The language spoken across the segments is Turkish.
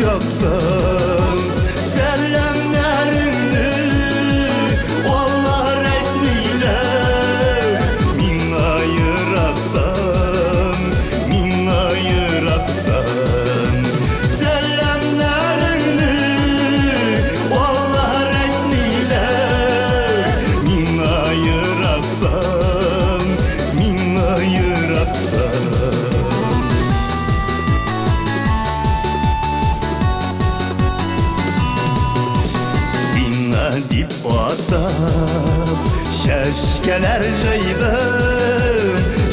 yoktan Selamlarını onlar etmiler Min ayıraktan, min ayıraktan Selamlarını onlar etmiler Min ayıraktan, min ayıraktan Dip atab şeşkeler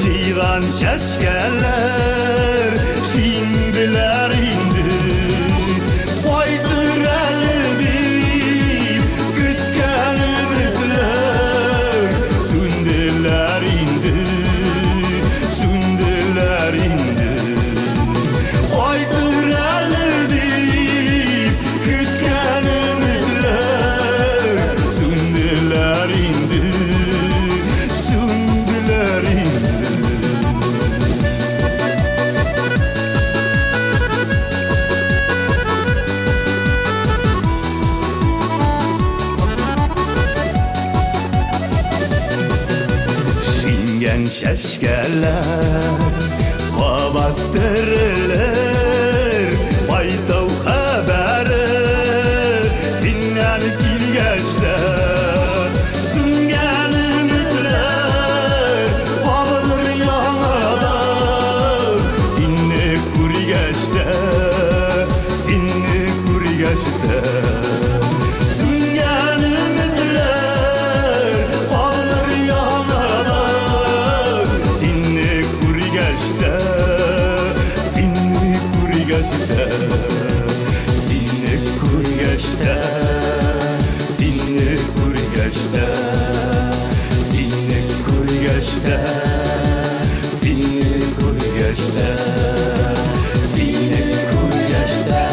jıydan şeşkeler şimdiler indi koydur elini gütken ümitler sündiler indi sündiler indi koydur elini gütken Sündüler indi, sündüler indi Şingen şeşkeler, kabattırırlar Baytav haberi, sinden kilgeçte Süngen ümitler, kaldır yanada Sinni kurigeçte, sinni kurigeçte Süngen ümitler, kaldır yanada Sinni kurigeçte, sinni kurigeçte Sinni kurigeçte Sinni kurigeçte Sinni kurigeçte Sinni kurigeçte Sinni kurigeçte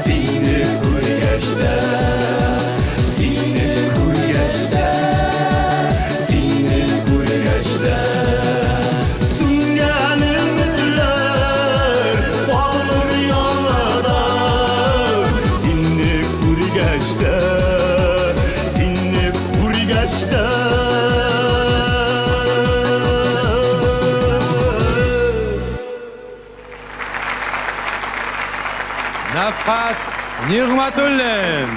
Sinni kurigeçte Sinni kurigeçte Sinni kurigeçte Süngen ümitler kalır yanada Sinni kurigeçte Sinni kurigeçte Nafhat Nigmatullen